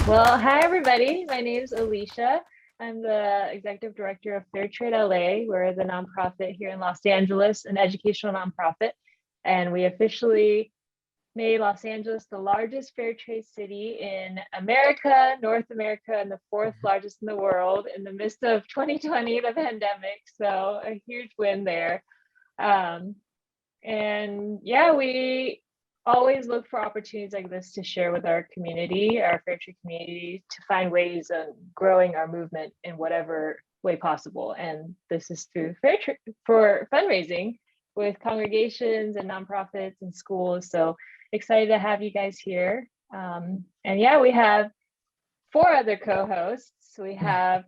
Well, hi everybody. My name is Alicia. I'm the executive director of FairTrade LA. We're the nonprofit here in Los Angeles, an educational nonprofit. And we officially made Los Angeles the largest fair trade city in America, North America, and the fourth largest in the world in the midst of 2020, the pandemic. So a huge win there. And yeah, we always look for opportunities like this to share with our community, our fair trade community, to find ways of growing our movement in whatever way possible. And this is through fair trade for fundraising with congregations and nonprofits and schools. So excited to have you guys here. And yeah, we have 4 other co-hosts. We have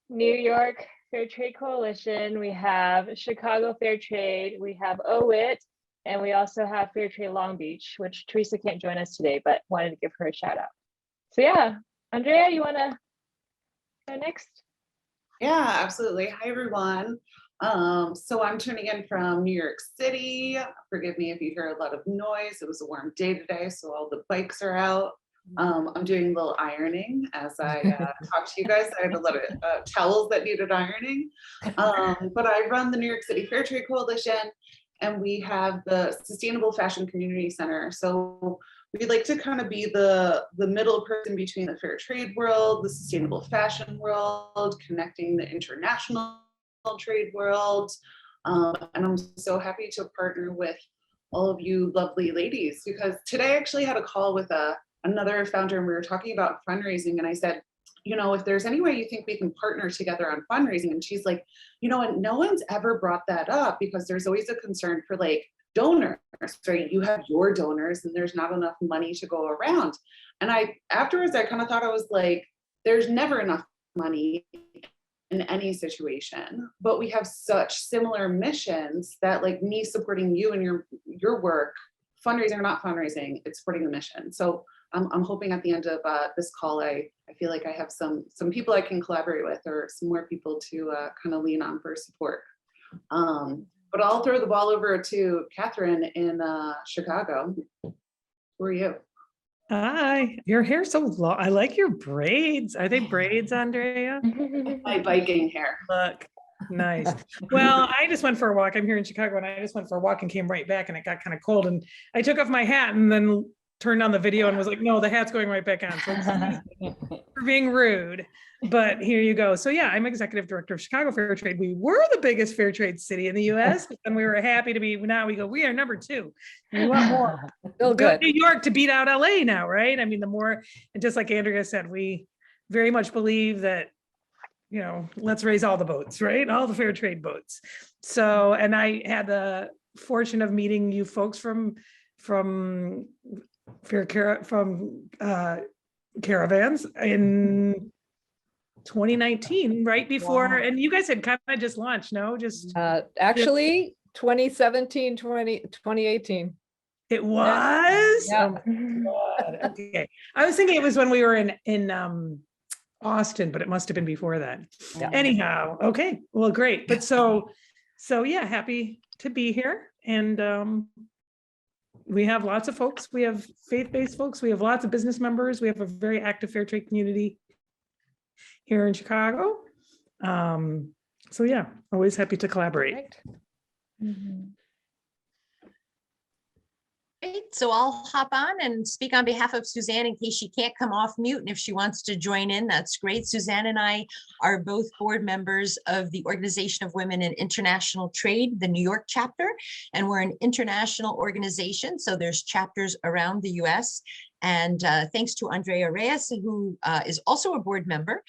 New York Fair Trade Coalition, we have Chicago Fair Trade, we have OWIT, and we also have Fair Trade Long Beach, which Teresa can't join us today, but wanted to give her a shout out. So yeah, Andrea, you want to go next? Yeah, absolutely. Hi, everyone. So I'm tuning in from New York City. Forgive me if you hear a lot of noise. It was a warm day today, so all the bikes are out. I'm doing a little ironing as I talk to you guys. I had a lot of towels that needed ironing. But I run the New York City Fair Trade Coalition, and we have the Sustainable Fashion Community Center. So we like to kind of be the middle person between the fair trade world, the sustainable fashion world, connecting the international trade world. And I'm so happy to partner with all of you lovely ladies, because today I actually had a call with another founder, and we were talking about fundraising, and I said, you know, if there's any way you think we can partner together on fundraising, and she's like, you know, and no one's ever brought that up because there's always a concern for like donors, right? You have your donors and there's not enough money to go around. And afterwards I kind of thought, I was like, there's never enough money in any situation, but we have such similar missions that, like, me supporting you and your work, fundraising or not fundraising, it's supporting the mission. So I'm hoping at the end of this call, I feel like I have some people I can collaborate with, or some more people to kind of lean on for support. But I'll throw the ball over to Catherine in Chicago. Who are you? Hi, your hair's so long. I like your braids. Are they braids, Andrea? My Viking hair. Look, nice. Well, I just went for a walk. I'm here in Chicago, and I just went for a walk and came right back, and it got kind of cold. And I took off my hat and then turned on the video and was like, no, the hat's going right back on. So for being rude, but here you go. So yeah, I'm executive director of Chicago Fair Trade. We were the biggest fair trade city in the US, and we were happy to be, now we go, we are number 2. We want more. Feel good. New York to beat out LA now, right? I mean, the more, and just like Andrea said, we very much believe that, you know, let's raise all the boats, right? All the fair trade boats. So, and I had the fortune of meeting you folks from Caravans in 2019, right before, wow. And you guys had kind of just launched, no? Just actually 2017, 2018. It was? Yeah. Oh my God. Okay. I was thinking it was when we were in Austin, but it must have been before that. Yeah. Anyhow, okay. Well, great. But so yeah, happy to be here. And we have lots of folks. We have faith-based folks. We have lots of business members. We have a very active fair trade community here in Chicago. So yeah, always happy to collaborate. Right. Mm-hmm. Great. So I'll hop on and speak on behalf of Suzanne in case she can't come off mute. And if she wants to join in, that's great. Suzanne and I are both board members of the Organization of Women in International Trade, the New York chapter, and we're an international organization. So there's chapters around the US. And thanks to Andrea Reyes, who is also a board member,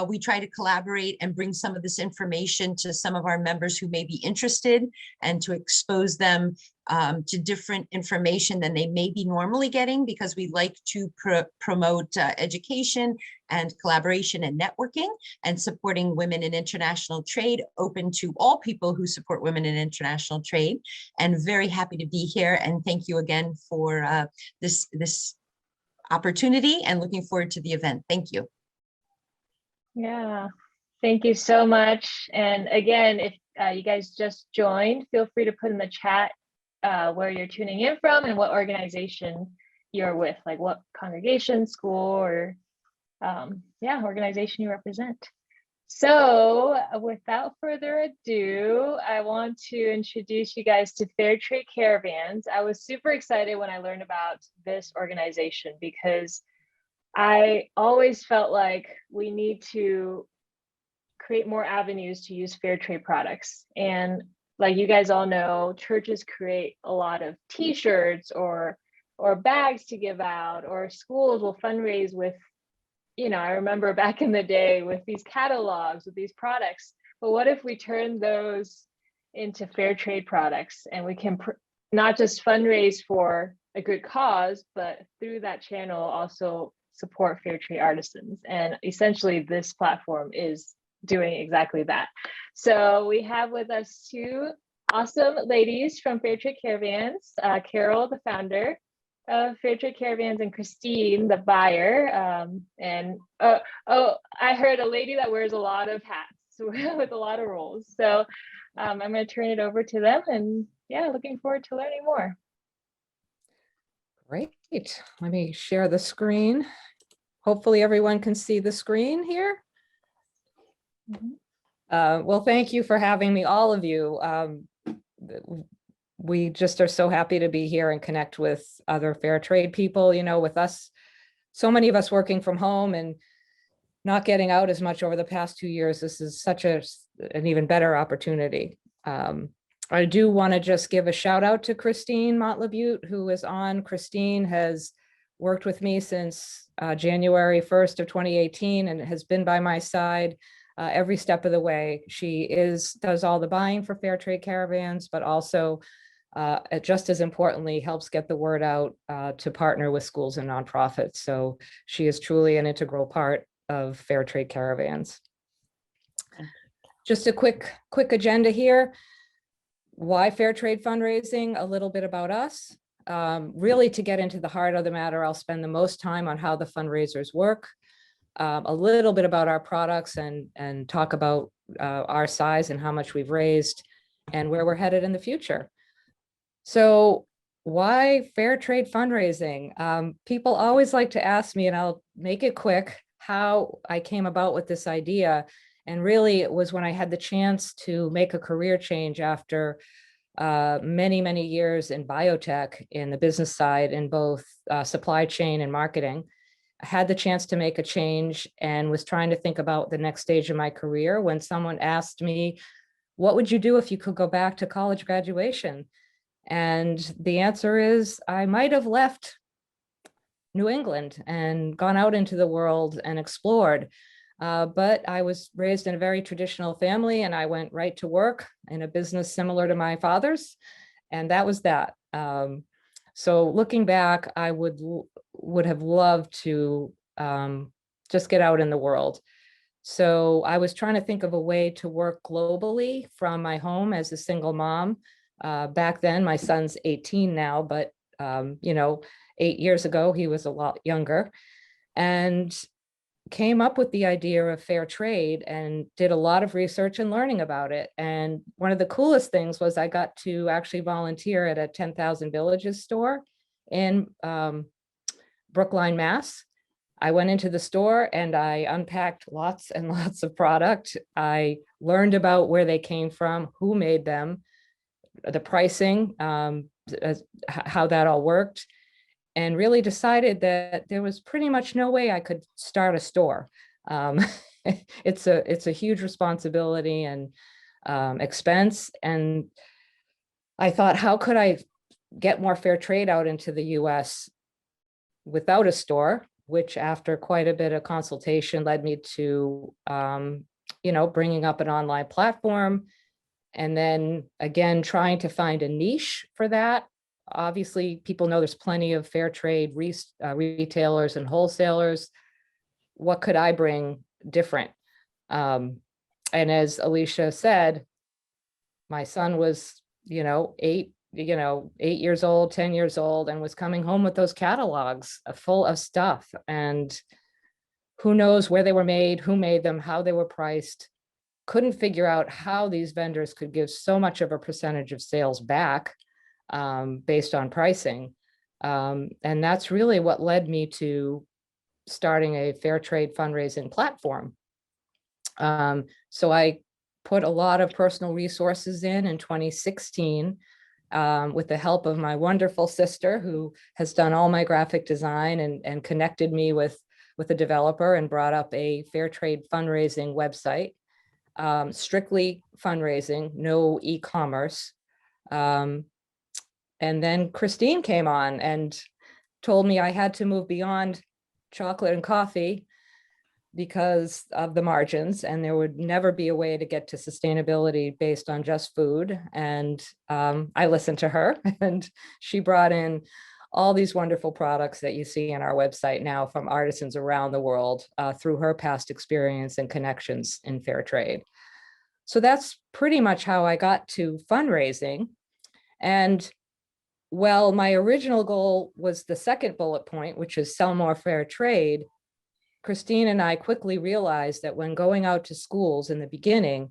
we try to collaborate and bring some of this information to some of our members who may be interested, and to expose them to different information than they may be normally getting, because we like to promote education and collaboration and networking and supporting women in international trade, open to all people who support women in international trade. And very happy to be here. And thank you again for this opportunity, and looking forward to the event. Thank you. Yeah, thank you so much. And again, if you guys just joined, feel free to put in the chat where you're tuning in from and what organization you're with, like what congregation, school, or yeah, organization you represent. So without further ado, I want to introduce you guys to FairTrade Caravans. I was super excited when I learned about this organization because I always felt like we need to create more avenues to use fair trade products. And like you guys all know, churches create a lot of t-shirts or bags to give out, or schools will fundraise with, I remember back in the day with these catalogs with these products. But what if we turn those into fair trade products, and we can not just fundraise for a good cause, but through that channel also support fair trade artisans? And essentially this platform is doing exactly that. So we have with us two awesome ladies from FairTrade Caravans, Carol, the founder of FairTrade Caravans, and Christine, the buyer. I heard a lady that wears a lot of hats with a lot of roles. So I'm going to turn it over to them, and yeah, looking forward to learning more. Great. Let me share the screen. Hopefully everyone can see the screen here. Well, thank you for having me, all of you. We just are so happy to be here and connect with other fair trade people, with us, so many of us working from home and not getting out as much over the past 2 years. This is such an even better opportunity. I do want to just give a shout out to Christine Montlebute, who is on. Christine has worked with me since January 1st of 2018 and has been by my side every step of the way. She does all the buying for FairTrade Caravans, but also just as importantly, helps get the word out to partner with schools and nonprofits. So she is truly an integral part of FairTrade Caravans. Just a quick agenda here. Why FairTrade fundraising? A little bit about us. Really, to get into the heart of the matter, I'll spend the most time on how the fundraisers work. A little bit about our products and talk about our size and how much we've raised and where we're headed in the future. So why fair trade fundraising? People always like to ask me, and I'll make it quick, how I came about with this idea. And really it was when I had the chance to make a career change after many, many years in biotech in the business side in both supply chain and marketing. I had the chance to make a change and was trying to think about the next stage of my career when someone asked me, what would you do if you could go back to college graduation? And the answer is, I might have left New England and gone out into the world and explored. But I was raised in a very traditional family, and I went right to work in a business similar to my father's. And that was that. So looking back, I would have loved to just get out in the world. So I was trying to think of a way to work globally from my home as a single mom. Back then, my son's 18 now, but 8 years ago, he was a lot younger, and came up with the idea of fair trade and did a lot of research and learning about it. And one of the coolest things was I got to actually volunteer at a 10,000 Villages store in Brookline, Mass. I went into the store and I unpacked lots and lots of product. I learned about where they came from, who made them, the pricing, how that all worked, and really decided that there was pretty much no way I could start a store. It's a huge responsibility and expense. And I thought, how could I get more fair trade out into the US without a store, which after quite a bit of consultation led me to, bringing up an online platform. And then again, trying to find a niche for that. Obviously, people know there's plenty of fair trade retailers and wholesalers. What could I bring different? And as Alicia said, my son was, 8 years old, 10 years old, and was coming home with those catalogs full of stuff. And who knows where they were made, who made them, how they were priced. Couldn't figure out how these vendors could give so much of a percentage of sales back based on pricing. And that's really what led me to starting a fair trade fundraising platform. So I put a lot of personal resources in 2016 with the help of my wonderful sister, who has done all my graphic design and connected me with a developer and brought up a fair trade fundraising website, strictly fundraising, no e-commerce. And then Christine came on and told me I had to move beyond chocolate and coffee because of the margins, and there would never be a way to get to sustainability based on just food. And I listened to her, and she brought in all these wonderful products that you see on our website now from artisans around the world through her past experience and connections in fair trade. So that's pretty much how I got to fundraising. And well, my original goal was the second bullet point, which is sell more fair trade. Christine and I quickly realized that when going out to schools in the beginning,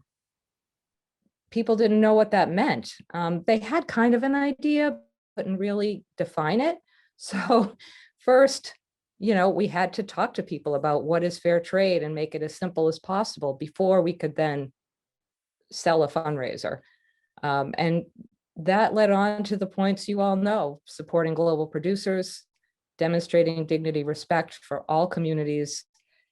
people didn't know what that meant. They had kind of an idea, but didn't really define it. So first, we had to talk to people about what is fair trade and make it as simple as possible before we could then sell a fundraiser. And that led on to the points you all know: supporting global producers, demonstrating dignity, respect for all communities,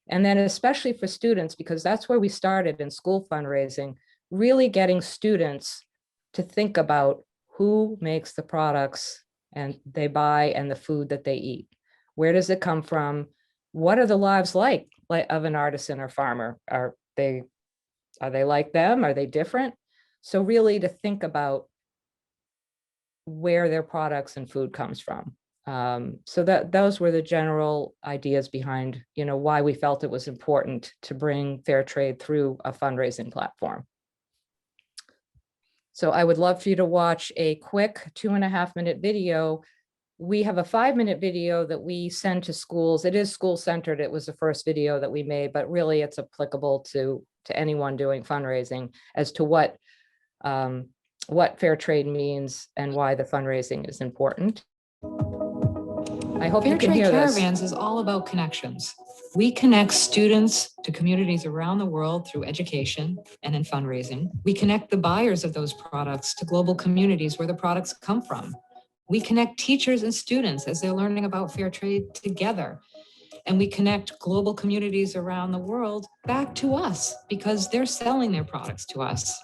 and then especially for students, because that's where we started in school fundraising, really getting students to think about who makes the products and they buy and the food that they eat. Where does it come from? What are the lives like of an artisan or farmer? Are they like them? Are they different? So really to think about where their products and food comes from. So those were the general ideas behind, why we felt it was important to bring fair trade through a fundraising platform. So I would love for you to watch a quick 2.5-minute video. We have a 5-minute video that we send to schools. It is school centered. It was the first video that we made, but really it's applicable to anyone doing fundraising as to what fair trade means and why the fundraising is important. I hope you can hear this. Caravans is all about connections. We connect students to communities around the world through education and in fundraising. We connect the buyers of those products to global communities where the products come from. We connect teachers and students as they're learning about fair trade together. And we connect global communities around the world back to us because they're selling their products to us.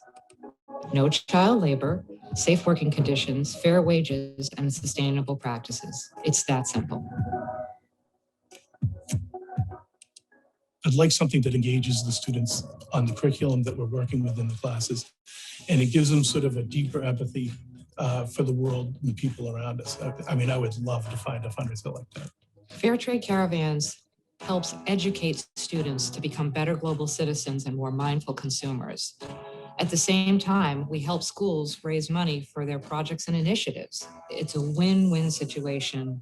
No child labor, safe working conditions, fair wages, and sustainable practices. It's that simple. I'd like something that engages the students on the curriculum that we're working with in the classes, and it gives them sort of a deeper empathy for the world and the people around us. I mean, I would love to find a fundraiser like that. Fair Trade Caravans helps educate students to become better global citizens and more mindful consumers. At the same time, we help schools raise money for their projects and initiatives. It's a win-win situation.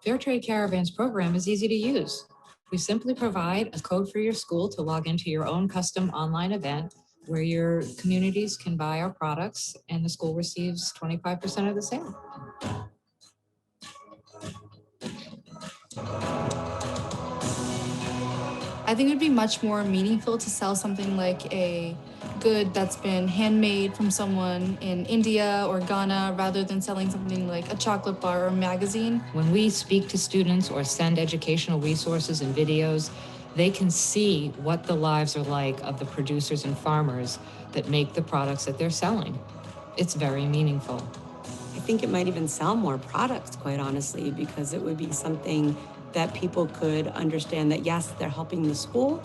Fair Trade Caravans program is easy to use. We simply provide a code for your school to log into your own custom online event where your communities can buy our products and the school receives 25% of the sale. I think it would be much more meaningful to sell something like a good that's been handmade from someone in India or Ghana rather than selling something like a chocolate bar or a magazine. When we speak to students or send educational resources and videos, they can see what the lives are like of the producers and farmers that make the products that they're selling. It's very meaningful. I think it might even sell more products, quite honestly, because it would be something that people could understand that, yes, they're helping the school,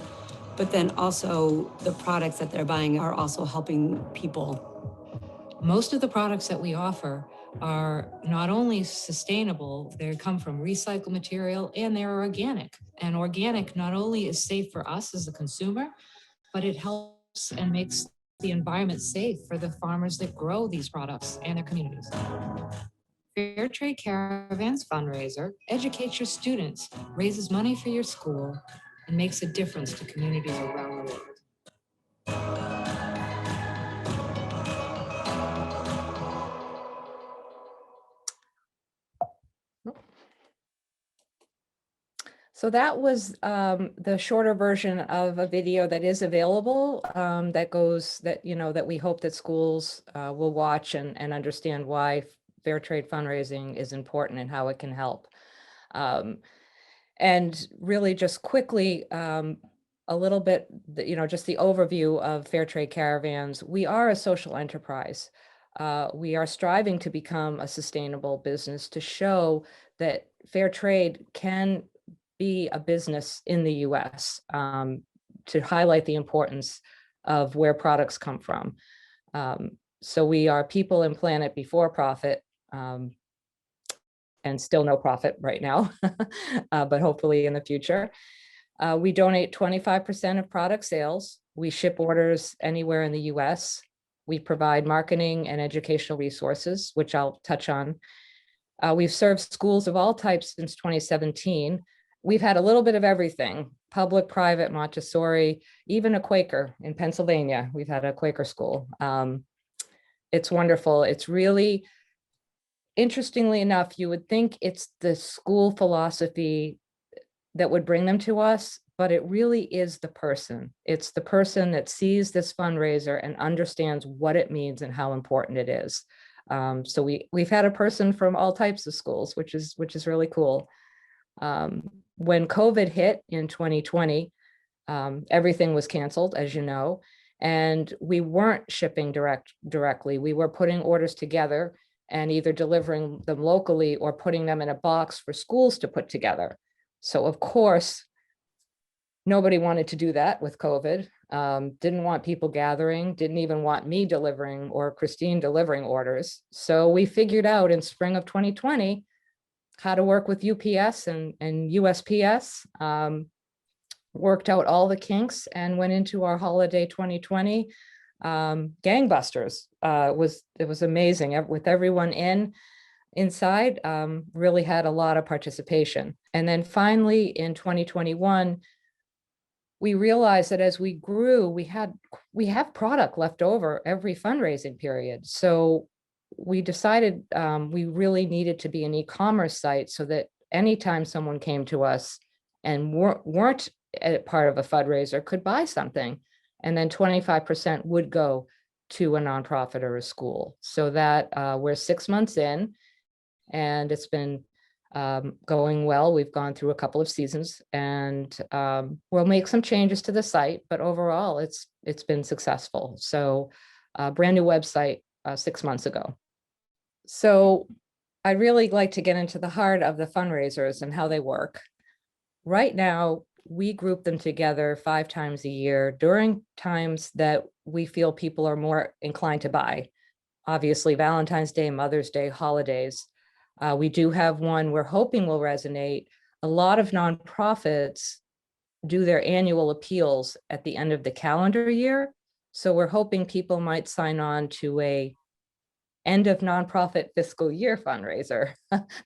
but then also the products that they're buying are also helping people. Most of the products that we offer are not only sustainable, they come from recycled material and they're organic. And organic not only is safe for us as a consumer, but it helps and makes the environment safe for the farmers that grow these products and their communities. Fair Trade Caravans fundraiser educates your students, raises money for your school, and makes a difference to communities around the world. So that was the shorter version of a video that is available that we hope that schools will watch and understand why fair trade fundraising is important and how it can help. And really just quickly, a little bit, just the overview of Fair Trade Caravans. We are a social enterprise. We are striving to become a sustainable business to show that fair trade can be a business in the US, to highlight the importance of where products come from. So we are people and planet before profit, and still no profit right now, but hopefully in the future. We donate 25% of product sales. We ship orders anywhere in the US. We provide marketing and educational resources, which I'll touch on. We've served schools of all types since 2017. We've had a little bit of everything: public, private, Montessori, even a Quaker in Pennsylvania. We've had a Quaker school. It's wonderful. It's really, interestingly enough, you would think it's the school philosophy that would bring them to us, but it really is the person. It's the person that sees this fundraiser and understands what it means and how important it is. So we've had a person from all types of schools, which is really cool. When COVID hit in 2020, everything was canceled, as you know, and we weren't shipping directly. We were putting orders together and either delivering them locally or putting them in a box for schools to put together. So of course, nobody wanted to do that with COVID. Didn't want people gathering, didn't even want me delivering or Christine delivering orders. So we figured out in spring of 2020 how to work with UPS and USPS, worked out all the kinks and went into our holiday 2020 gangbusters. It was amazing with everyone inside, really had a lot of participation. And then finally in 2021, we realized that as we grew, we have product left over every fundraising period. So we decided we really needed to be an e-commerce site so that anytime someone came to us and weren't part of a fundraiser could buy something, and then 25% would go to a nonprofit or a school. So that we're 6 months in, and it's been going well. We've gone through a couple of seasons, and we'll make some changes to the site, but overall it's been successful. So brand new website 6 months ago. So I'd really like to get into the heart of the fundraisers and how they work. Right now, we group them together 5 times a year during times that we feel people are more inclined to buy. Obviously, Valentine's Day, Mother's Day, holidays. We do have one we're hoping will resonate. A lot of nonprofits do their annual appeals at the end of the calendar year. So we're hoping people might sign on to a end of nonprofit fiscal year fundraiser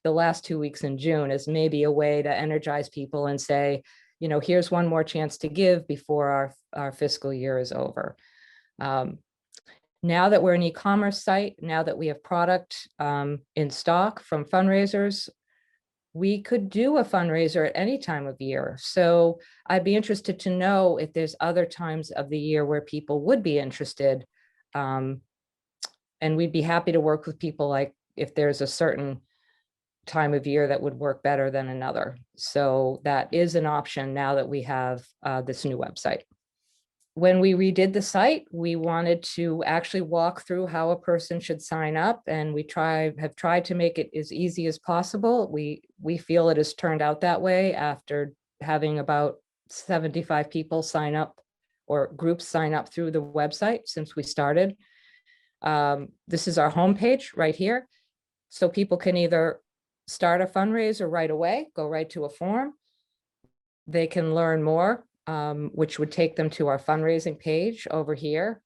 the last 2 weeks in June as maybe a way to energize people and say, here's one more chance to give before our fiscal year is over. Now that we're an e-commerce site, now that we have product in stock from fundraisers, we could do a fundraiser at any time of year. So I'd be interested to know if there's other times of the year where people would be interested. And we'd be happy to work with people, like if there's a certain time of year that would work better than another. So that is an option now that we have this new website. When we redid the site, we wanted to actually walk through how a person should sign up, and we have tried to make it as easy as possible. We feel it has turned out that way after having about 75 people sign up, or groups sign up through the website since we started. This is our homepage right here. So people can either start a fundraiser right away, go right to a form. They can learn more, which would take them to our fundraising page over here,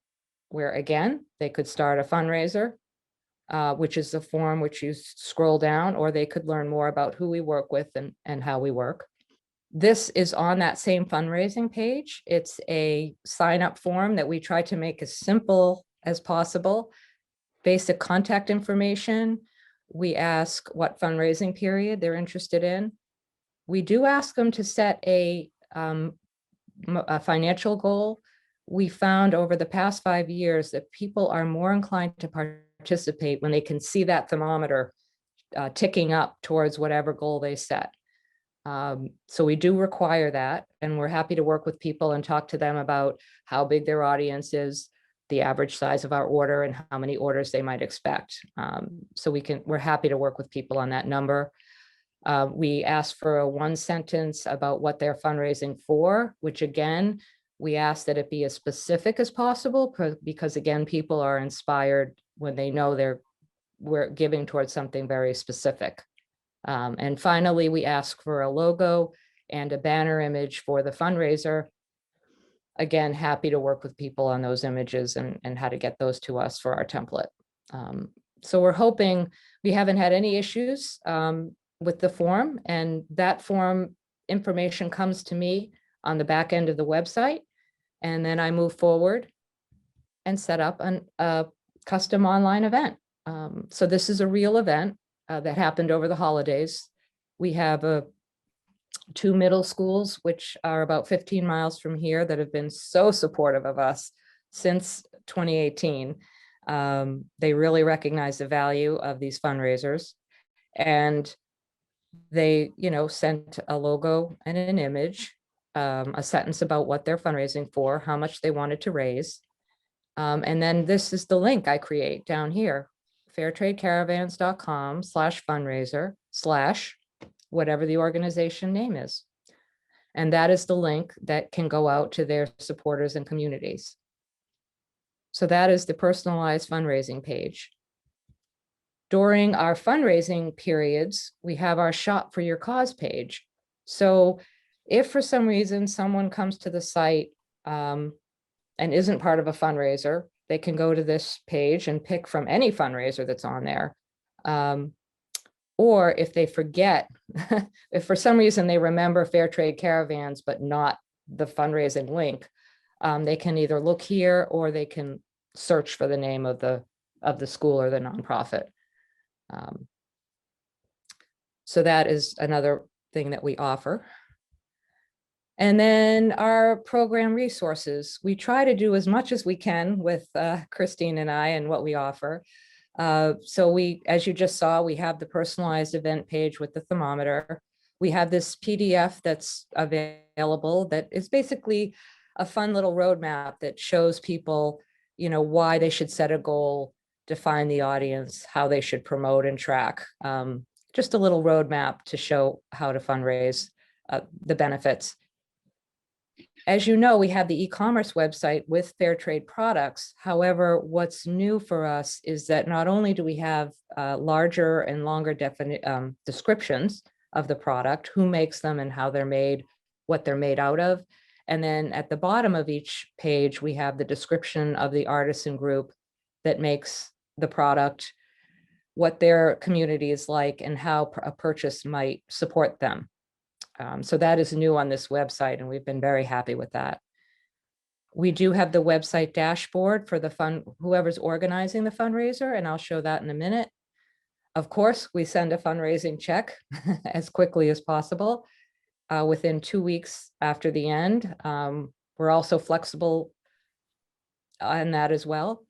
where again, they could start a fundraiser, which is the form which you scroll down, or they could learn more about who we work with and how we work. This is on that same fundraising page. It's a sign-up form that we try to make as simple as possible. Basic contact information. We ask what fundraising period they're interested in. We do ask them to set a financial goal. We found over the past 5 years that people are more inclined to participate when they can see that thermometer ticking up towards whatever goal they set. So we do require that, and we're happy to work with people and talk to them about how big their audience is, the average size of our order, and how many orders they might expect. So we're happy to work with people on that number. We asked for a 1 sentence about what they're fundraising for, which again, we ask that it be as specific as possible, because again, people are inspired when they know we're giving towards something very specific. And finally, we ask for a logo and a banner image for the fundraiser. Again, happy to work with people on those images and how to get those to us for our template. So we're hoping, we haven't had any issues with the form, and that form information comes to me on the back end of the website. And then I move forward and set up a custom online event. So this is a real event that happened over the holidays. We have 2 middle schools, which are about 15 miles from here, that have been so supportive of us since 2018. They really recognize the value of these fundraisers, and they, sent a logo and an image, a sentence about what they're fundraising for, how much they wanted to raise. And then this is the link I create down here, fairtradecaravans.com/fundraiser/ whatever the organization name is. And that is the link that can go out to their supporters and communities. So that is the personalized fundraising page. During our fundraising periods, we have our Shop for Your Cause page. So if for some reason someone comes to the site and isn't part of a fundraiser, they can go to this page and pick from any fundraiser that's on there. Or if they forget, if for some reason they remember FairTrade Caravans, but not the fundraising link, they can either look here or they can search for the name of the school or the nonprofit. So that is another thing that we offer. And then our program resources, we try to do as much as we can with Christine and I and what we offer. So we, as you just saw, we have the personalized event page with the thermometer. We have this PDF that's available that is basically a fun little roadmap that shows people, why they should set a goal, define the audience, how they should promote and track. Just a little roadmap to show how to fundraise, the benefits. As you know, we have the e-commerce website with FairTrade products. However, what's new for us is that not only do we have larger and longer descriptions of the product, who makes them and how they're made, what they're made out of. And then at the bottom of each page, we have the description of the artisan group that makes the product, what their community is like, and how a purchase might support them. So that is new on this website, and we've been very happy with that. We do have the website dashboard for whoever's organizing the fundraiser, and I'll show that in a minute. Of course, we send a fundraising check as quickly as possible, within 2 weeks after the end. We're also flexible on that as well.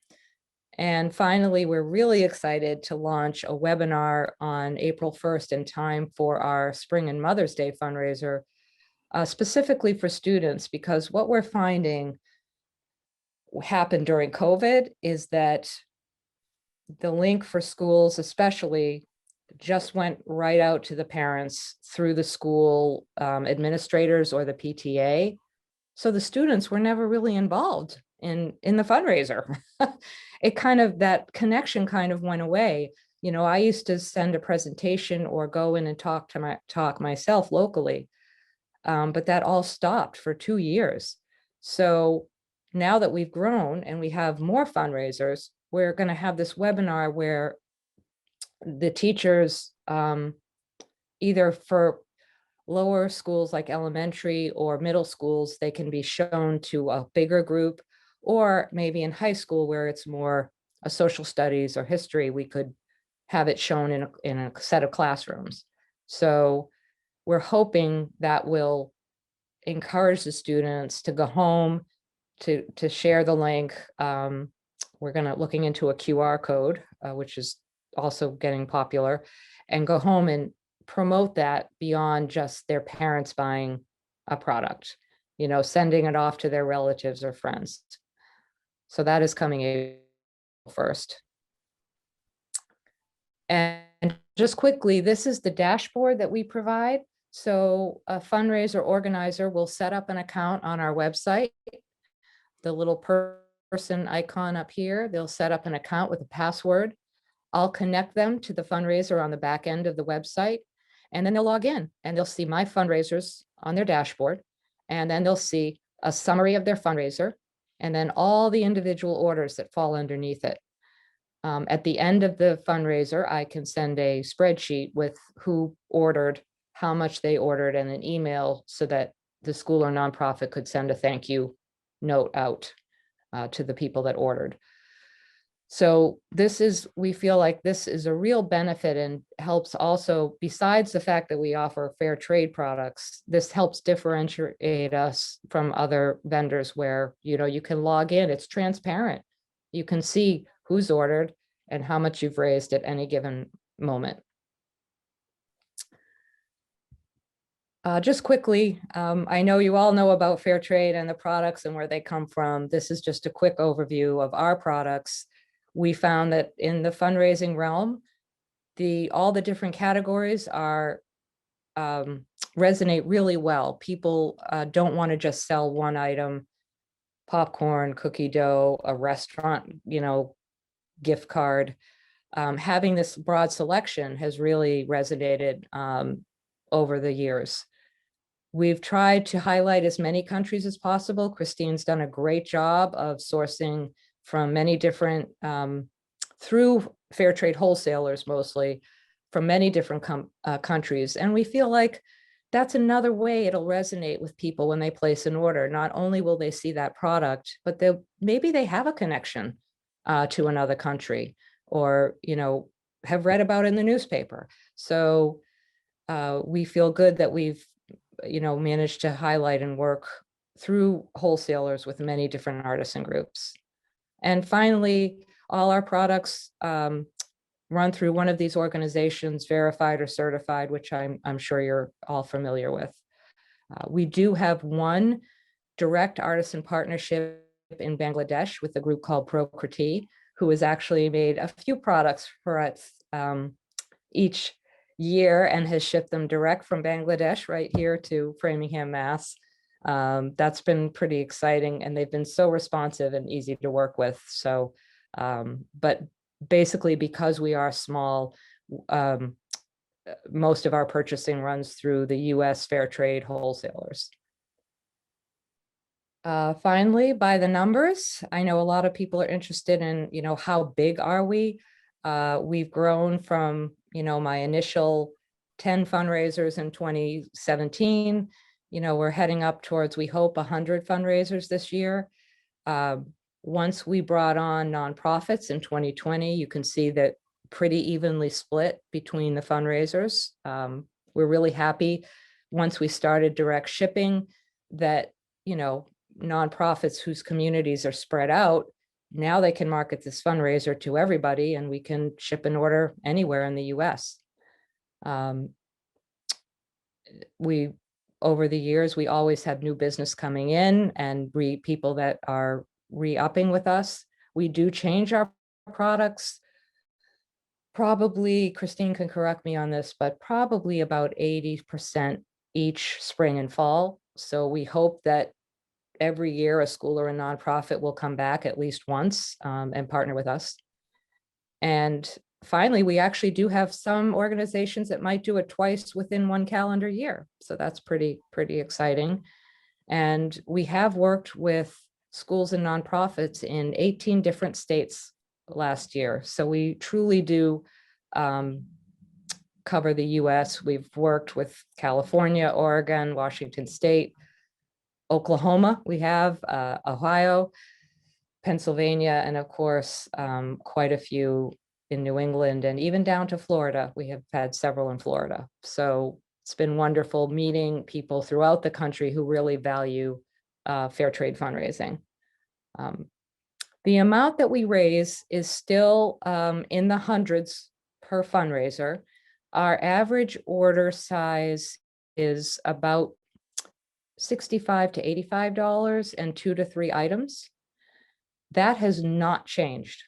And finally, we're really excited to launch a webinar on April 1st in time for our Spring and Mother's Day fundraiser, specifically for students, because what we're finding happened during COVID is that the link for schools especially just went right out to the parents through the school administrators or the PTA. So the students were never really involved in the fundraiser. That connection kind of went away. I used to send a presentation or go in and talk myself locally, but that all stopped for 2 years. So now that we've grown and we have more fundraisers, we're going to have this webinar where the teachers, either for lower schools like elementary or middle schools, they can be shown to a bigger group, or maybe in high school where it's more a social studies or history, we could have it shown in a set of classrooms. So we're hoping that will encourage the students to go home, to share the link. We're looking into a QR code, which is also getting popular, and go home and promote that beyond just their parents buying a product, sending it off to their relatives or friends. So that is coming April 1st. And just quickly, this is the dashboard that we provide. So a fundraiser organizer will set up an account on our website. The little person icon up here, they'll set up an account with a password. I'll connect them to the fundraiser on the back end of the website, and then they'll log in and they'll see my fundraisers on their dashboard. And then they'll see a summary of their fundraiser and then all the individual orders that fall underneath it. At the end of the fundraiser, I can send a spreadsheet with who ordered, how much they ordered, and an email so that the school or nonprofit could send a thank you note out to the people that ordered. So we feel like this is a real benefit and helps also, besides the fact that we offer fair trade products, this helps differentiate us from other vendors where, you can log in, it's transparent. You can see who's ordered and how much you've raised at any given moment. Just quickly, I know you all know about fair trade and the products and where they come from. This is just a quick overview of our products. We found that in the fundraising realm, all the different categories resonate really well. People don't want to just sell one item, popcorn, cookie dough, a restaurant, gift card. Having this broad selection has really resonated over the years. We've tried to highlight as many countries as possible. Christine's done a great job of sourcing from many different, through fair trade wholesalers mostly, from many different countries. And we feel like that's another way it'll resonate with people when they place an order. Not only will they see that product, but maybe they have a connection to another country, or have read about it in the newspaper. So we feel good that we've managed to highlight and work through wholesalers with many different artisan groups. And finally, all our products run through one of these organizations, verified or certified, which I'm sure you're all familiar with. We do have one direct artisan partnership in Bangladesh with a group called Prokriti, who has actually made a few products for us each year and has shipped them direct from Bangladesh right here to Framingham, Mass. That's been pretty exciting, and they've been so responsive and easy to work with. So, but basically, because we are small, most of our purchasing runs through the US fair trade wholesalers. Finally, by the numbers, I know a lot of people are interested in, how big are we? We've grown from, my initial 10 fundraisers in 2017. We're heading up towards, we hope, 100 fundraisers this year. Once we brought on nonprofits in 2020, you can see that pretty evenly split between the fundraisers. We're really happy once we started direct shipping that, nonprofits whose communities are spread out, now they can market this fundraiser to everybody, and we can ship an order anywhere in the US. Over the years, we always have new business coming in and people that are re-upping with us. We do change our products. Probably, Christine can correct me on this, but probably about 80% each spring and fall. So we hope that every year a school or a nonprofit will come back at least once and partner with us. And finally, we actually do have some organizations that might do it twice within one calendar year. So that's pretty exciting. And we have worked with schools and nonprofits in 18 different states last year. So we truly do cover the US. We've worked with California, Oregon, Washington State, Oklahoma, we have Ohio, Pennsylvania, and of course, quite a few in New England, and even down to Florida. We have had several in Florida. So It's been wonderful meeting people throughout the country who really value fair trade fundraising. The amount that we raise is still in the hundreds per fundraiser. Our average order size is about $65 to $85 and 2 to 3 items. That has not changed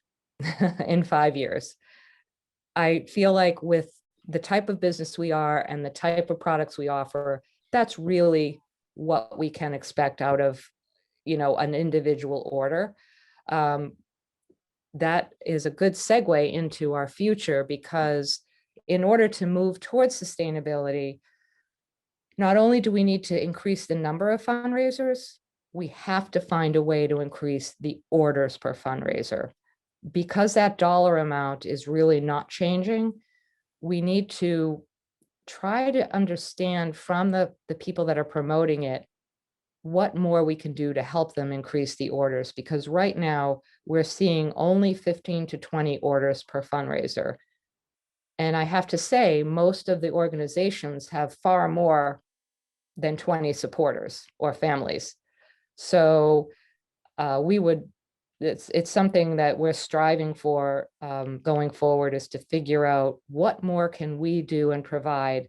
in 5 years. I feel like with the type of business we are and the type of products we offer, that's really what we can expect out of, you know, an individual order. That is a good segue into our future, because in order to move towards sustainability, not only do we need to increase the number of fundraisers, we have to find a way to increase the orders per fundraiser. Because that dollar amount is really not changing, we need to try to understand from the people that are promoting it what more we can do to help them increase the orders, because right now we're seeing only 15 to 20 orders per fundraiser. And I have to say, most of the organizations have far more than 20 supporters or families. So it's something that we're striving for going forward, is to figure out what more can we do and provide.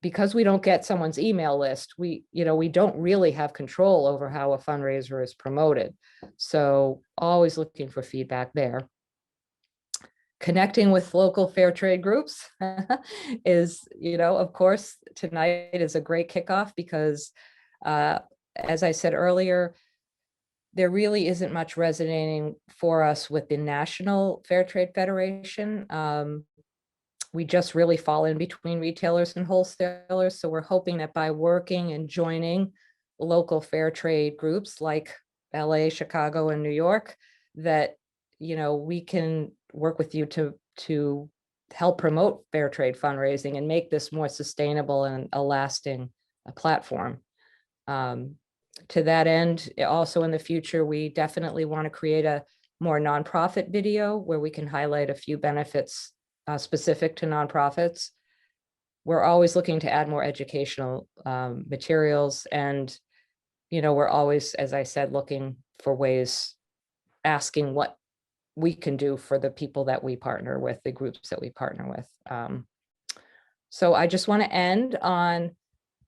Because we don't get someone's email list, we don't really have control over how a fundraiser is promoted. So always looking for feedback there. Connecting with local fair trade groups is, of course, tonight is a great kickoff, because as I said earlier, there really isn't much resonating for us with the National Fair Trade Federation. We just really fall in between retailers and wholesalers. So we're hoping that by working and joining local fair trade groups like LA, Chicago, and New York, that, we can work with you to help promote fair trade fundraising and make this more sustainable and a lasting platform. To that end, also in the future, we definitely want to create a more nonprofit video where we can highlight a few benefits specific to nonprofits. We're always looking to add more educational materials, and we're always, as I said, looking for ways, asking what we can do for the people that we partner with, the groups that we partner with. So I just want to end on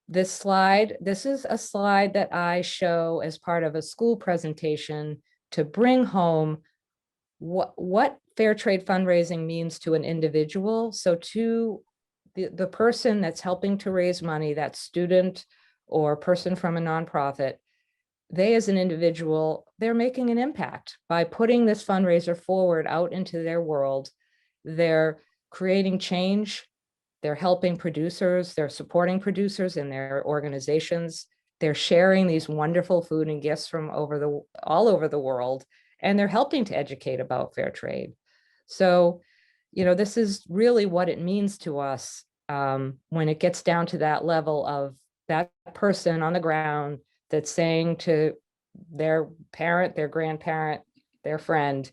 this slide. This is a slide that I show as part of a school presentation to bring home what fair trade fundraising means to an individual. So to the person that's helping to raise money, that student or person from a nonprofit, they as an individual, they're making an impact by putting this fundraiser forward out into their world. They're creating change. They're helping producers. They're supporting producers in their organizations. They're sharing these wonderful food and gifts from all over the world, and they're helping to educate about fair trade. So, this is really what it means to us when it gets down to that level of that person on the ground that's saying to their parent, their grandparent, their friend,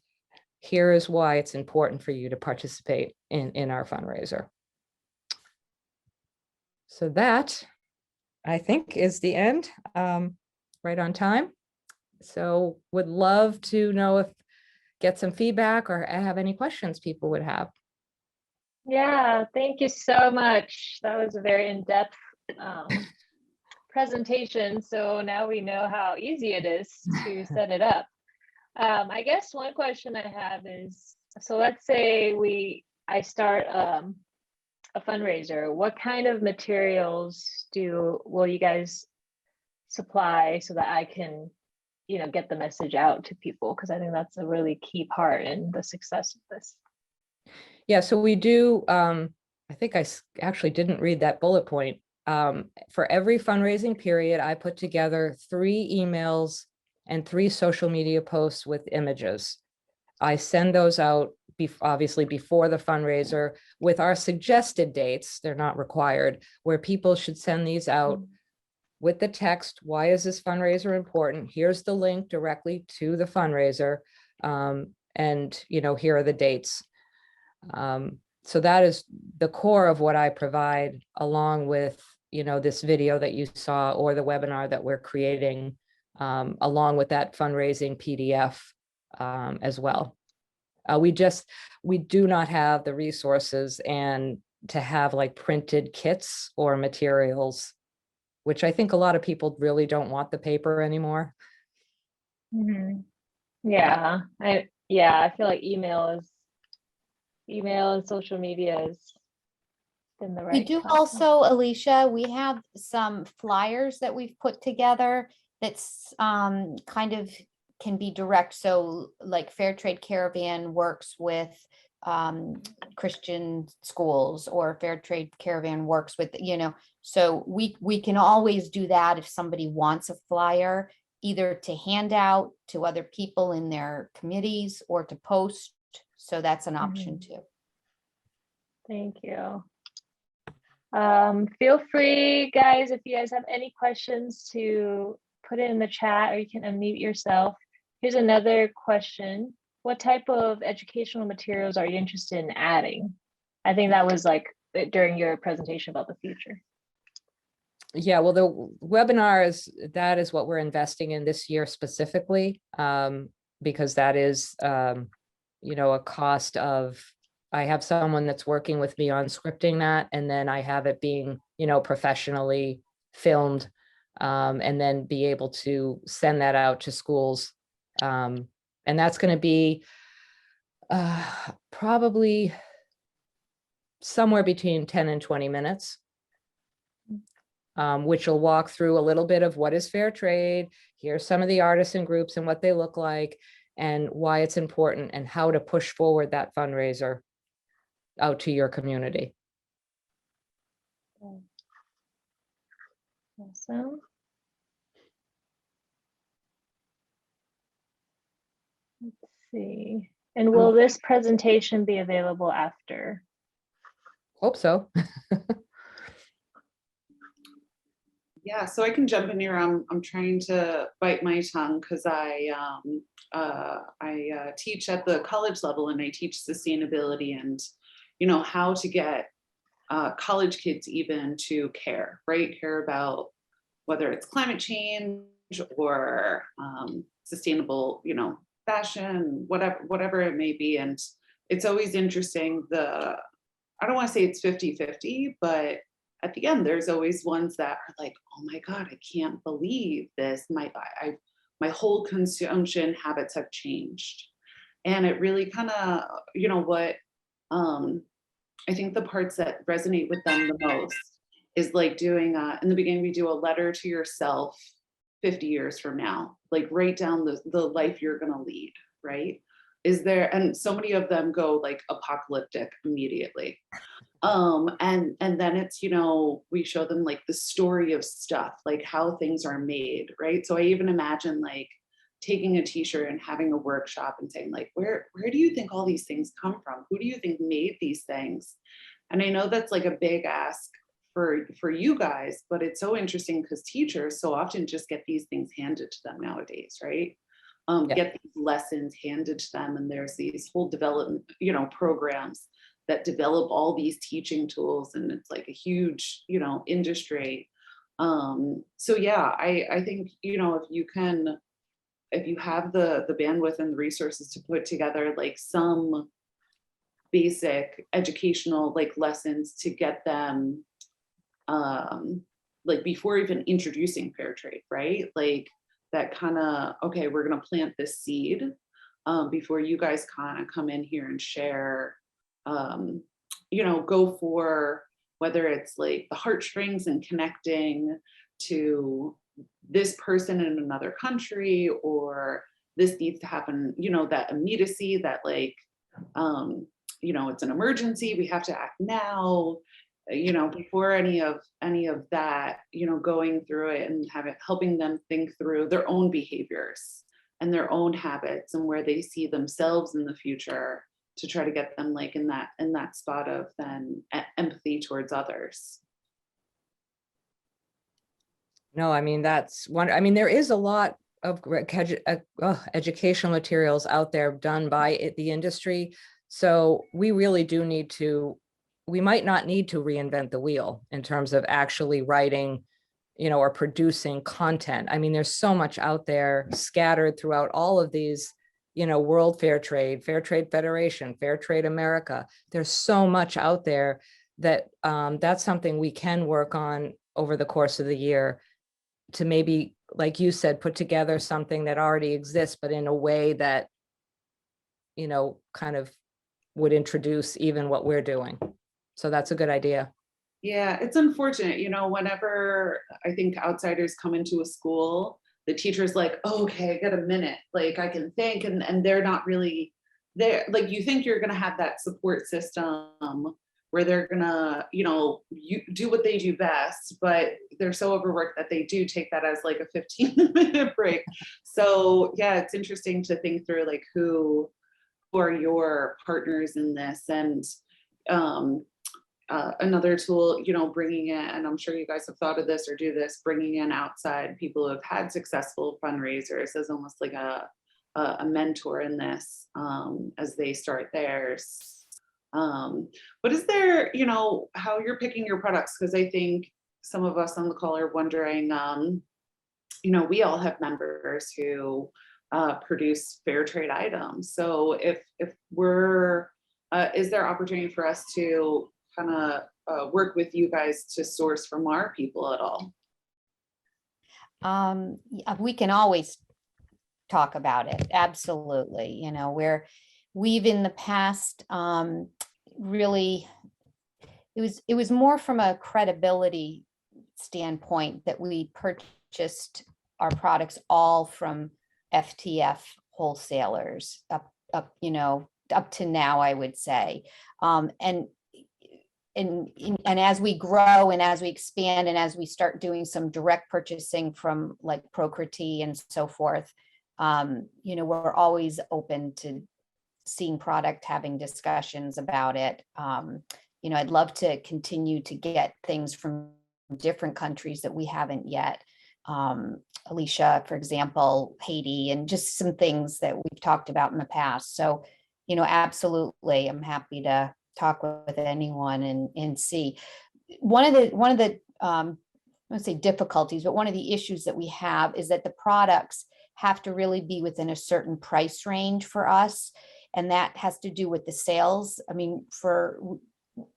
here is why it's important for you to participate in our fundraiser. So that, I think, is the end, right on time. So would love to know get some feedback or have any questions people would have. Yeah, thank you so much. That was a very in-depth presentation. So now we know how easy it is to set it up. I guess one question I have is, so let's say I start a fundraiser. What kind of materials will you guys supply so that I can, get the message out to people? Because I think that's a really key part in the success of this. Yeah, so we do, I think I actually didn't read that bullet point. For every fundraising period, I put together 3 emails and 3 social media posts with images. I send those out obviously before the fundraiser with our suggested dates. They're not required, where people should send these out with the text, why is this fundraiser important? Here's the link directly to the fundraiser. And here are the dates. So that is the core of what I provide, along with, this video that you saw or the webinar that we're creating, along with that fundraising PDF as well. We do not have the resources and to have like printed kits or materials, which I think a lot of people really don't want the paper anymore. Yeah, I feel like email and social media is in the right. We do also, Alicia, we have some flyers that we've put together that's kind of can be direct. So like FairTrade Caravan works with Christian schools, or FairTrade Caravan works with, so we can always do that if somebody wants a flyer, either to hand out to other people in their committees or to post. So that's an option too. Thank you. Feel free, guys, if you guys have any questions, to put it in the chat, or you can unmute yourself. Here's another question. What type of educational materials are you interested in adding? I think that was like during your presentation about the future. Yeah, well, the webinars, that is what we're investing in this year specifically, because that is, a cost of, I have someone that's working with me on scripting that, and then I have it being, professionally filmed, and then be able to send that out to schools. And that's going to be probably somewhere between 10 and 20 minutes. Which will walk through a little bit of what is fair trade. Here's some of the artisan groups and what they look like, and why it's important, and how to push forward that fundraiser out to your community. Awesome. Let's see. And will this presentation be available after? Hope so. Yeah, so I can jump in here. I'm trying to bite my tongue because I teach at the college level, and I teach sustainability and, how to get college kids even to care, right? Care about whether it's climate change or sustainable, fashion, whatever it may be. And it's always interesting. I don't want to say it's 50-50, but at the end, there's always ones that are like, oh my God, I can't believe this. My whole consumption habits have changed. And it really kind of, I think the parts that resonate with them the most is like doing, in the beginning, we do a letter to yourself 50 years from now, like write down the life you're going to lead, right? And so many of them go like apocalyptic immediately. And then it's, we show them like the story of stuff, like how things are made, right? So I even imagine like taking a t-shirt and having a workshop and saying like, where do you think all these things come from? Who do you think made these things? And I know that's like a big ask for you guys, but it's so interesting because teachers so often just get these things handed to them nowadays, right? Get these lessons handed to them, and there's these whole development, programs that develop all these teaching tools, and it's like a huge, industry. So yeah, I think, if you have the bandwidth and the resources to put together like some basic educational like lessons to get them, like before even introducing fair trade, right? Like that kind of, okay, we're going to plant this seed before you guys kind of come in here and share, go for whether it's like the heartstrings and connecting to this person in another country, or this needs to happen, that immediacy, that like, it's an emergency, we have to act now, before any of that, going through it and helping them think through their own behaviors and their own habits and where they see themselves in the future, to try to get them like in that spot of then empathy towards others. No, I mean, that's one. I mean, there is a lot of educational materials out there done by the industry. So we really do need to, we might not need to reinvent the wheel in terms of actually writing, or producing content. I mean, there's so much out there scattered throughout all of these, World Fair Trade, Fair Trade Federation, Fair Trade America. There's so much out there that that's something we can work on over the course of the year to maybe, like you said, put together something that already exists, but in a way that, kind of would introduce even what we're doing. So that's a good idea. Yeah, it's unfortunate, whenever I think outsiders come into a school, the teacher's like, oh, okay, I got a minute, like I can think, and they're not really there. Like, you think you're gonna have that support system where they're gonna, you do what they do best, but they're so overworked that they do take that as like a 15-minute break. So yeah, it's interesting to think through like who are your partners in this, and another tool, bringing in, and I'm sure you guys have thought of this or do this, bringing in outside people who have had successful fundraisers as almost like a mentor in this as they start theirs. But is there, how you're picking your products? Because I think some of us on the call are wondering, we all have members who produce fair trade items. So if we're, is there opportunity for us to kind of work with you guys to source from our people at all? We can always talk about it. Absolutely. We've in the past really, it was more from a credibility standpoint that we purchased our products all from FTF wholesalers up to now, I would say. And as we grow and as we expand and as we start doing some direct purchasing from like Procreate and so forth, we're always open to seeing product, having discussions about it. I'd love to continue to get things from different countries that we haven't yet. Alicia, for example, Haiti, and just some things that we've talked about in the past. So, absolutely, I'm happy to talk with anyone and see. One of the I won't say difficulties, but one of the issues that we have is that the products have to really be within a certain price range for us, and that has to do with the sales. I mean,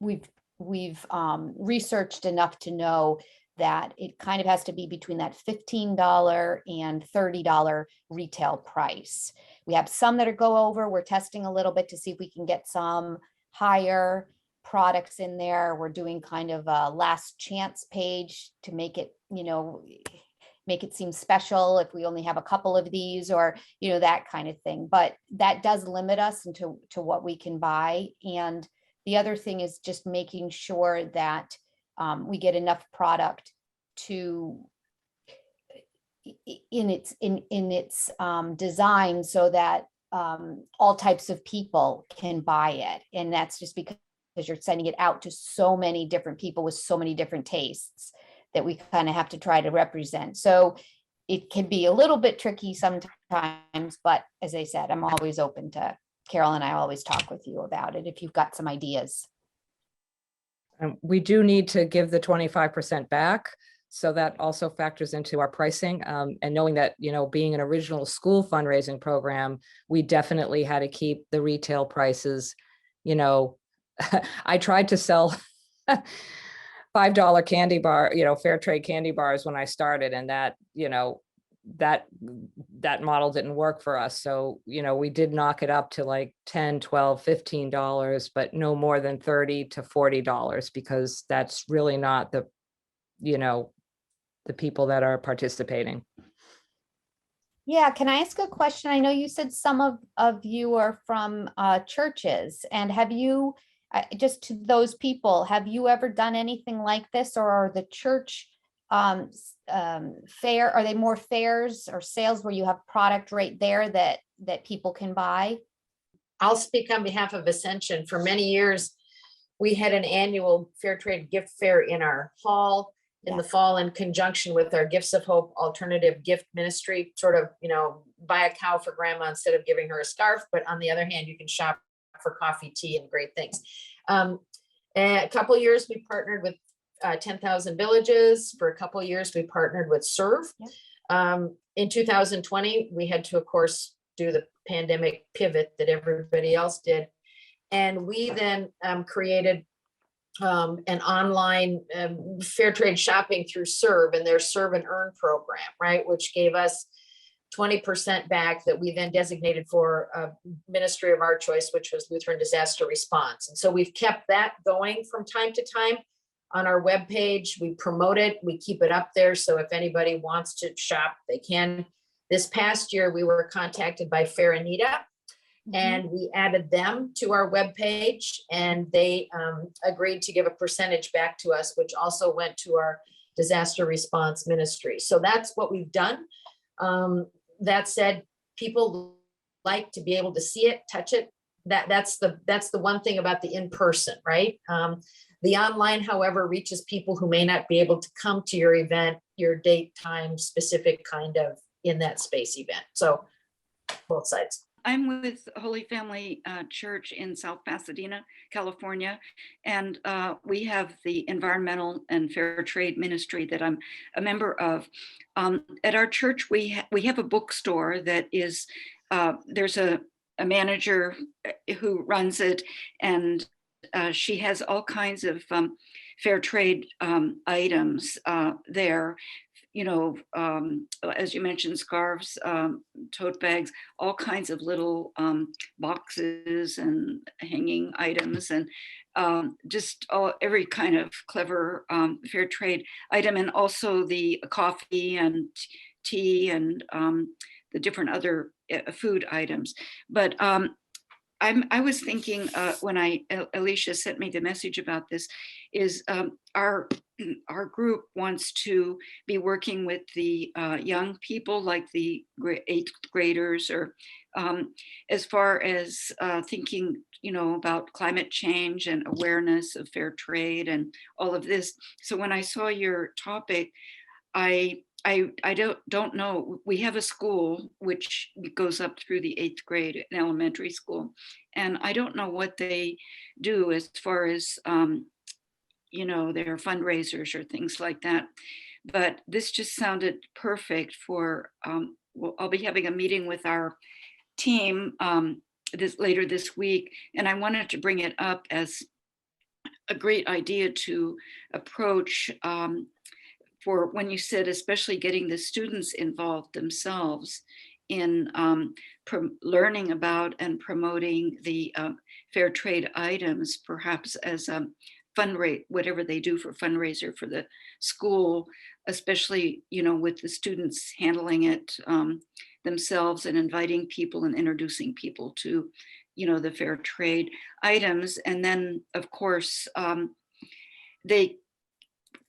we've researched enough to know that it kind of has to be between that $15 and $30 retail price. We have some that go over. We're testing a little bit to see if we can get some higher products in there. We're doing kind of a last chance page to make it, make it seem special if we only have a couple of these, or, that kind of thing. But that does limit us into what we can buy. And the other thing is just making sure that we get enough product to in its design so that all types of people can buy it. And that's just because you're sending it out to so many different people with so many different tastes that we kind of have to try to represent. So it can be a little bit tricky sometimes, but as I said, I'm always open to, Carol and I always talk with you about it if you've got some ideas. We do need to give the 25% back. So that also factors into our pricing. And knowing that, being an original school fundraising program, we definitely had to keep the retail prices. I tried to sell $5 candy bar, fair trade candy bars when I started, and that model didn't work for us. So, we did knock it up to like $10, $12, $15, but no more than $30 to $40, because that's really not the people that are participating. Yeah, can I ask a question? I know you said some of you are from churches, and have you, just to those people, have you ever done anything like this, or are the church fair, are they more fairs or sales where you have product right there that people can buy? I'll speak on behalf of Ascension. For many years, we had an annual Fair Trade gift fair in our hall in the fall, in conjunction with our Gifts of Hope alternative gift ministry, sort of, buy a cow for grandma instead of giving her a scarf. But on the other hand, you can shop for coffee, tea, and great things. And a couple of years we partnered with 10,000 Villages. For a couple of years we partnered with Serve. In 2020, we had to, of course, do the pandemic pivot that everybody else did. And we then created an online fair trade shopping through Serve and their Serve and Earn program, right? Which gave us 20% back that we then designated for a ministry of our choice, which was Lutheran Disaster Response. And so we've kept that going from time to time on our webpage. We promote it, we keep it up there. So if anybody wants to shop, they can. This past year, we were contacted by Fair Anita, and we added them to our webpage, and they agreed to give a percentage back to us, which also went to our disaster response ministry. So that's what we've done. That said, people like to be able to see it, touch it. That's the one thing about the in-person, right? The online, however, reaches people who may not be able to come to your event, your date, time, specific kind of in that space event. So both sides. I'm with Holy Family Church in South Pasadena, California, and we have the environmental and fair trade ministry that I'm a member of. At our church, we have a bookstore that is, there's a manager who runs it, and she has all kinds of fair trade items there. You know, as you mentioned, scarves, tote bags, all kinds of little boxes and hanging items, and just every kind of clever fair trade item, and also the coffee and tea and the different other food items. But I was thinking when Alicia sent me the message about this, is our group wants to be working with the young people, like the 8th graders, or as far as thinking, you know, about climate change and awareness of fair trade and all of this. So when I saw your topic, I don't know. We have a school which goes up through the 8th grade in elementary school, and I don't know what they do as far as you know, their fundraisers or things like that. But this just sounded perfect for. Well, I'll be having a meeting with our team later this week, and I wanted to bring it up as a great idea to approach. For when you said, especially getting the students involved themselves in learning about and promoting the fair trade items, perhaps as a fundraiser, whatever they do for fundraiser for the school, especially, you know, with the students handling it themselves and inviting people and introducing people to, you know, the fair trade items. And then, of course,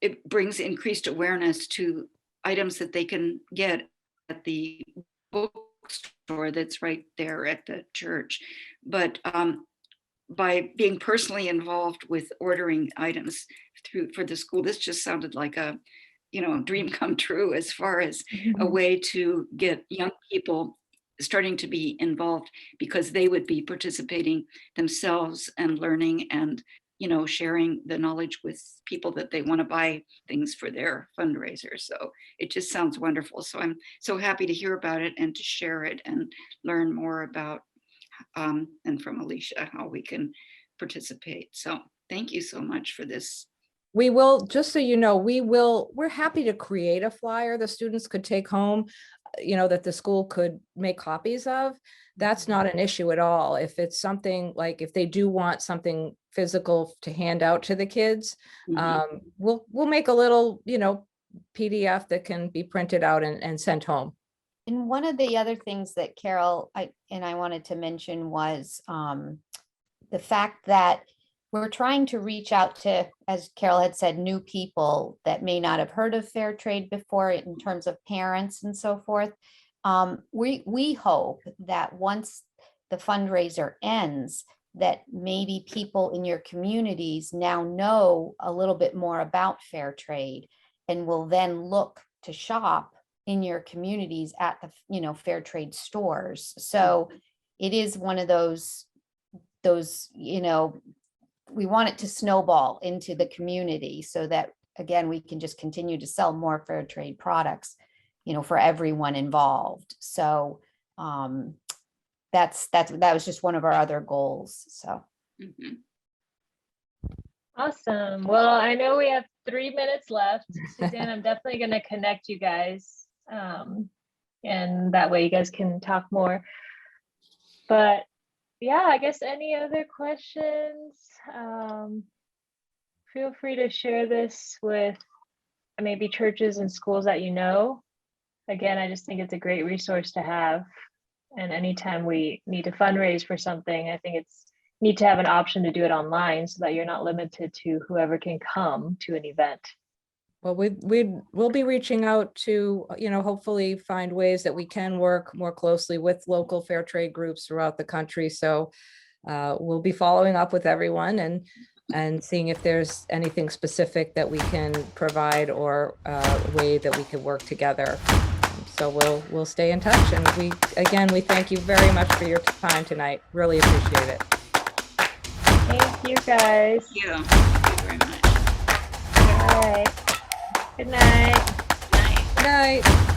it brings increased awareness to items that they can get at the bookstore that's right there at the church. But by being personally involved with ordering items for the school, this just sounded like a, you know, dream come true as far as a way to get young people starting to be involved, because they would be participating themselves and learning and, you know, sharing the knowledge with people that they want to buy things for their fundraiser. So it just sounds wonderful. So I'm so happy to hear about it and to share it and learn more about, and from Alicia, how we can participate. So thank you so much for this. We will, just so you know, we're happy to create a flyer the students could take home, you know, that the school could make copies of. That's not an issue at all. If it's something like, if they do want something physical to hand out to the kids, we'll make a little, you know, PDF that can be printed out and sent home. And one of the other things that Carol I wanted to mention was the fact that we're trying to reach out to, as Carol had said, new people that may not have heard of fair trade before in terms of parents and so forth. We hope that once the fundraiser ends, that maybe people in your communities now know a little bit more about fair trade and will then look to shop in your communities at the, you know, fair trade stores. So it is one of those those, we want it to snowball into the community so that, again, we can just continue to sell more fair trade products, for everyone involved. So that was just one of our other goals. So. Mhm. Awesome. Well, I know we have 3 minutes left. Suzanne, I'm definitely going to connect you guys. And that way you guys can talk more. But yeah, I guess any other questions? Feel free to share this with maybe churches and schools that you know. Again, I just think it's a great resource to have. And anytime we need to fundraise for something, I think it's need to have an option to do it online so that you're not limited to whoever can come to an event. Well, we'll be reaching out to, hopefully find ways that we can work more closely with local fair trade groups throughout the country. So we'll be following up with everyone and seeing if there's anything specific that we can provide or a way that we could work together. So we'll stay in touch. And we thank you very much for your time tonight. Really appreciate it. Thank you, guys. Thank you. Thank you very much. All right. Good night. Night. Good night.